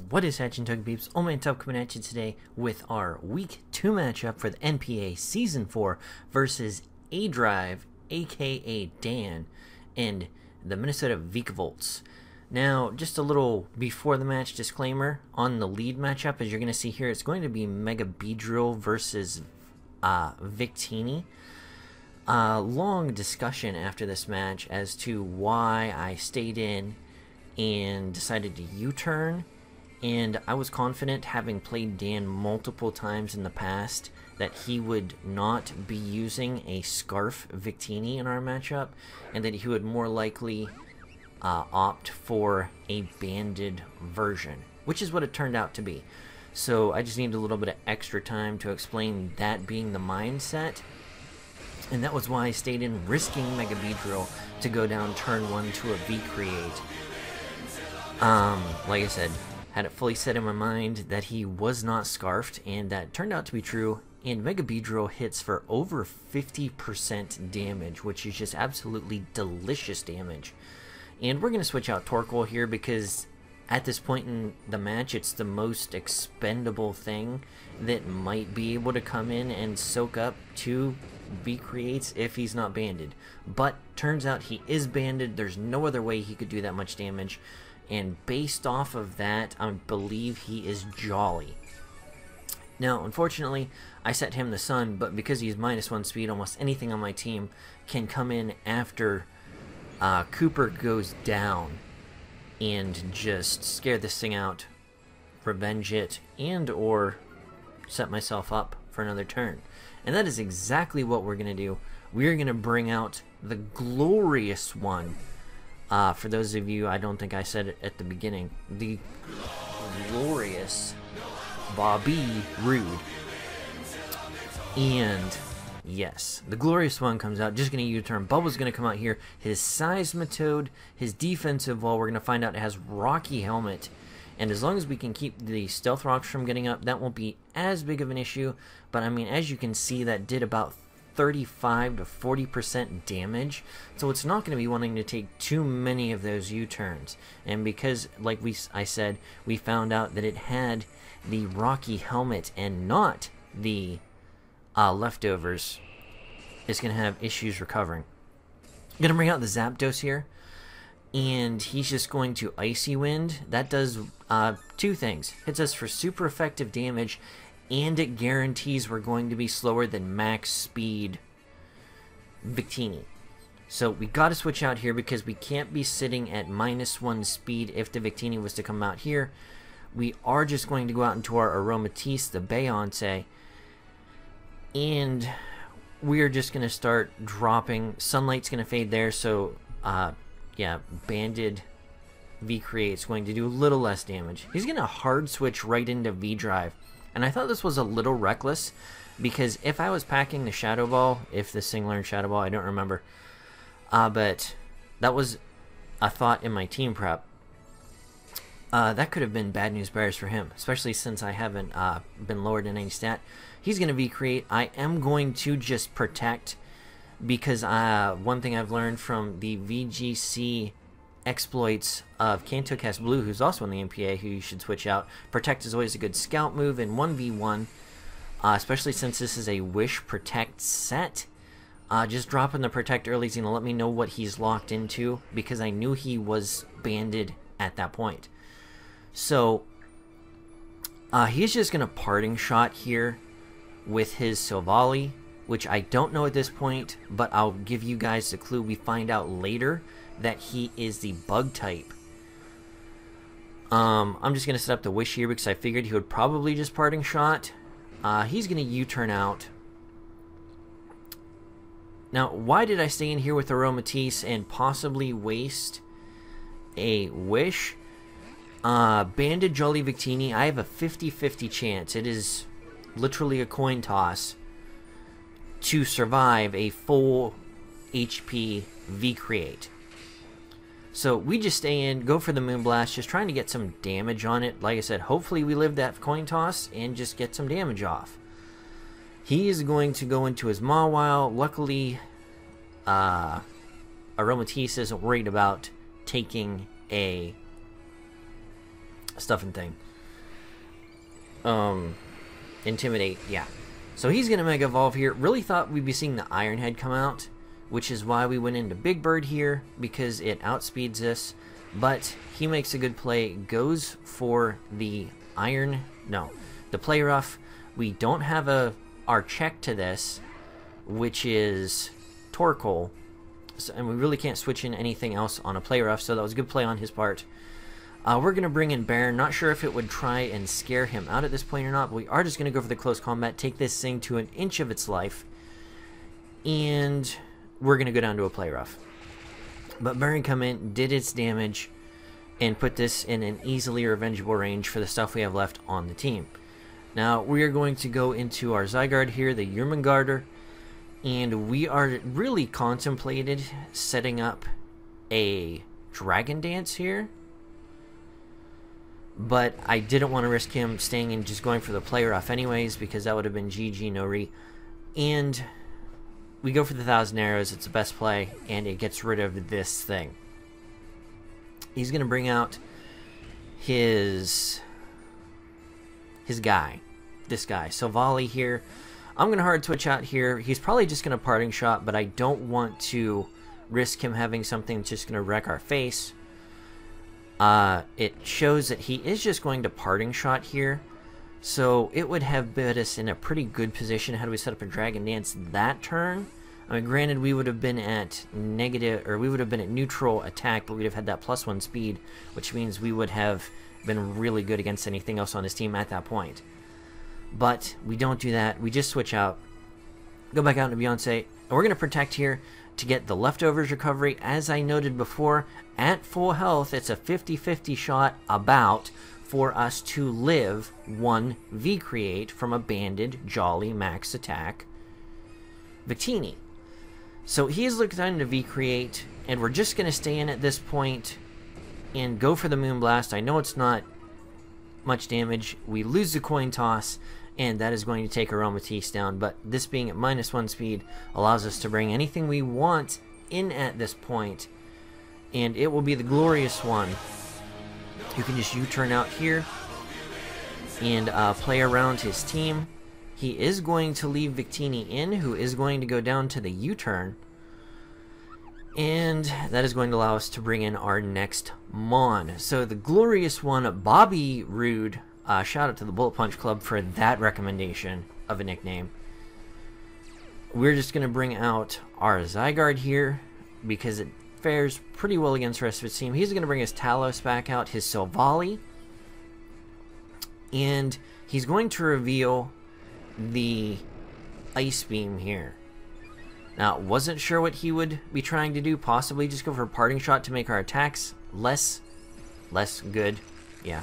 What is happening, Tug Peeps? OldManTup coming at you today with our Week 2 matchup for the NPA Season 4 versus aDrive, aka Dan, and the Minnesota Vikavolts. Now, just a little before the match disclaimer on the lead matchup, as you're going to see here, it's going to be Mega Beedrill versus Victini. Long discussion after this match as to why I stayed in and decided to U-turn, and I was confident, having played Dan multiple times in the past, that he would not be using a Scarf Victini in our matchup, and that he would more likely opt for a banded version, which is what it turned out to be. So I just needed a little bit of extra time to explain that being the mindset, and that was why I stayed in, risking Mega Beedrill to go down turn 1 to a V-Create. Like I said, had it fully set in my mind that he was not scarfed, and that turned out to be true, and Mega Beedrill hits for over 50% damage, which is just absolutely delicious damage. And we're going to switch out Torkoal here because at this point in the match, it's the most expendable thing that might be able to come in and soak up 2 V-Creates if he's not banded. But turns out he is banded. There's no other way he could do that much damage. And based off of that, I believe he is Jolly. Now, unfortunately, I set him the Sun, but because he's -1 speed, almost anything on my team can come in after Cooper goes down and just scare this thing out, revenge it, and or set myself up for another turn. And that is exactly what we're going to do. We're going to bring out the glorious one. For those of you, I don't think I said it at the beginning, the glorious Bobby Rude. And yes, the glorious one comes out, just going to U-turn. Bubble's going to come out here. His Seismitoad, his defensive wall, we're going to find out it has Rocky Helmet. And as long as we can keep the Stealth Rocks from getting up, that won't be as big of an issue. But I mean, as you can see, that did about 35 to 40% damage, so it's not going to be wanting to take too many of those U-turns. And because, like I said, we found out that it had the Rocky Helmet and not the leftovers, it's going to have issues recovering. I'm going to bring out the Zapdos here, and he's just going to Icy Wind. That does 2 things. Hits us for super effective damage, and it guarantees we're going to be slower than max speed Victini. So we got to switch out here because we can't be sitting at -1 speed if the Victini was to come out here. We are just going to go out into our Aromatisse, the Beyonce, and we're just going to start dropping. Sunlight's going to fade there, so yeah, banded V-Create's going to do a little less damage. He's going to hard switch right into V-Drive. And I thought this was a little reckless, because if I was packing the Shadow Ball, if this thing learned Shadow Ball, I don't remember, but that was a thought in my team prep, that could have been bad news bears for him, especially since I haven't been lowered in any stat. He's going to V-Create. I am going to just protect, because one thing I've learned from the VGC exploits of KantoCastBlue, who's also in the NPA, who you should switch out. Protect is always a good scout move in 1v1, especially since this is a Wish Protect set. Just dropping the Protect early is going to let me know what he's locked into, because I knew he was banded at that point. So he's just going to Parting Shot here with his Silvally, which I don't know at this point, but I'll give you guys the clue. We find out later that he is the Bug type. I'm just going to set up the Wish here because I figured he would probably just Parting Shot. He's going to U-turn out. Now, why did I stay in here with Aromatisse and possibly waste a Wish? Banded Jolly Victini, I have a 50-50 chance. It is literally a coin toss to survive a full HP V-Create. So we just stay in, go for the Moonblast, just trying to get some damage on it. Like I said, hopefully we live that coin toss and just get some damage off. He is going to go into his Mawile. Luckily, Aromatisse isn't worried about taking a stuffing thing. Intimidate, yeah. So he's going to Mega Evolve here. Really thought we'd be seeing the Iron Head come out, which is why we went into Big Bird here, because it outspeeds us. But he makes a good play, goes for the the Play Rough. We don't have our check to this, which is Torkoal, so, and we really can't switch in anything else on a Play Rough, so that was a good play on his part. We're going to bring in Baron. Not sure if it would try and scare him out at this point or not, but we are just going to go for the close combat, take this thing to an inch of its life, and we're going to go down to a Play Rough. But Baron come in, did its damage, and put this in an easily revengeable range for the stuff we have left on the team. Now, we are going to go into our Zygarde here, the Yermangarder, and we are really contemplated setting up a Dragon Dance here. But I didn't want to risk him staying and just going for the Play Rough anyways, because that would have been GG no re. And we go for the 1,000 Arrows, it's the best play, and it gets rid of this thing. He's going to bring out his guy. This guy. Silvally here. I'm going to hard switch out here. He's probably just going to Parting Shot, but I don't want to risk him having something that's just going to wreck our face. It shows that he is just going to Parting Shot here. So it would have put us in a pretty good position had we set up a Dragon Dance that turn. I mean, granted, we would have been at neutral attack, but we'd have had that +1 speed, which means we would have been really good against anything else on his team at that point. But we don't do that. We just switch out, go back out into Beyonce, and we're going to protect here to get the Leftovers recovery. As I noted before, at full health, it's a 50-50 shot about for us to live one V-Create from a banded Jolly Max Attack Victini. So he's looking to V-Create, and we're just going to stay in at this point and go for the Moonblast. I know it's not much damage. We lose the Coin Toss, and that is going to take Aromatisse down, but this being at -1 speed allows us to bring anything we want in at this point, and it will be the Glorious One. You can just U-turn out here and play around his team. He is going to leave Victini in, who is going to go down to the U-turn, and that is going to allow us to bring in our next Mon. So the Glorious One, Bobby Roode, shout out to the Bullet Punch Club for that recommendation of a nickname. We're just going to bring out our Zygarde here because it fares pretty well against the rest of its team. He's going to bring his Talos back out, his Silvally, and he's going to reveal the Ice Beam here. Now, wasn't sure what he would be trying to do. Possibly just go for a Parting Shot to make our attacks less good. Yeah.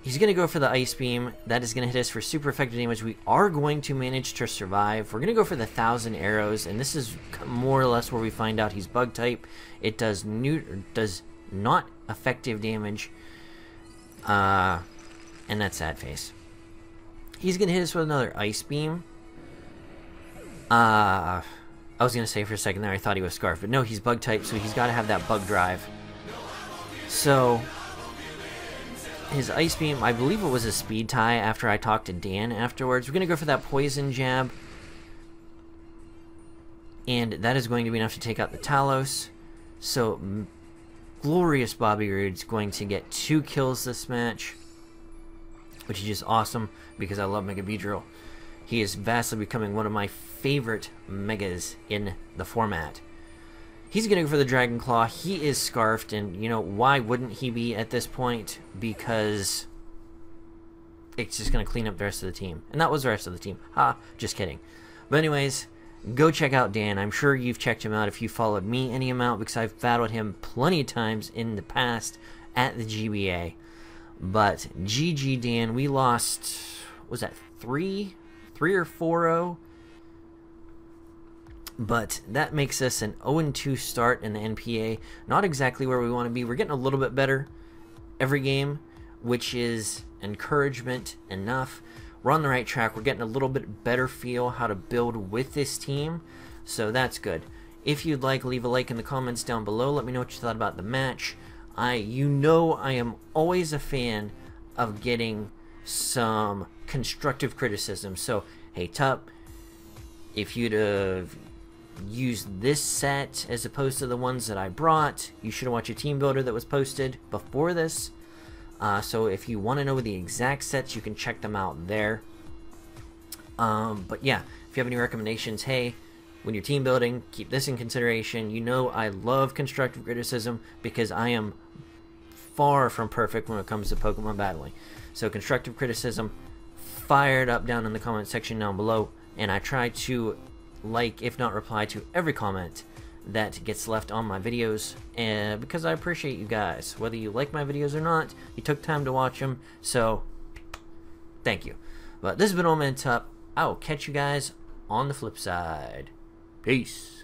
He's going to go for the Ice Beam. That is going to hit us for super effective damage. We are going to manage to survive. We're going to go for the 1,000 Arrows, and this is more or less where we find out he's Bug type. It does not effective damage, and that's sad face. He's going to hit us with another Ice Beam. I was going to say for a second there I thought he was Scarf, but no, he's Bug type, so he's got to have that Bug Drive. So his Ice Beam, I believe it was a Speed Tie after I talked to Dan afterwards. We're going to go for that Poison Jab, and that is going to be enough to take out the Talos. So Glorious Bobby Roode's going to get 2 kills this match, which is just awesome because I love Mega Beedrill. He is vastly becoming one of my favorite Megas in the format. He's going to go for the Dragon Claw. He is Scarfed, and, you know, why wouldn't he be at this point? Because it's just going to clean up the rest of the team. And that was the rest of the team. Ha, just kidding. But anyways, go check out Dan. I'm sure you've checked him out if you followed me any amount, because I've battled him plenty of times in the past at the GBA. But GG Dan, we lost, was that 3 or 4-0? But that makes us an 0-2 start in the NPA. Not exactly where we want to be. We're getting a little bit better every game, which is encouragement enough. We're on the right track. We're getting a little bit better feel how to build with this team, so that's good. If you'd like, leave a like in the comments down below. Let me know what you thought about the match. You know I am always a fan of getting some constructive criticism. So, hey Tup, if you'd have used this set as opposed to the ones that I brought, you should have watched a team builder that was posted before this. So if you want to know the exact sets, you can check them out there. But yeah, if you have any recommendations, hey, when you're team building, keep this in consideration. You know I love constructive criticism because I am far from perfect when it comes to Pokemon battling. So constructive criticism, fire it up down in the comment section down below, and I try to like, if not reply to every comment that gets left on my videos, and because I appreciate you guys, whether you like my videos or not, you took time to watch them, so thank you. But this has been OldManTup. I will catch you guys on the flip side. Peace.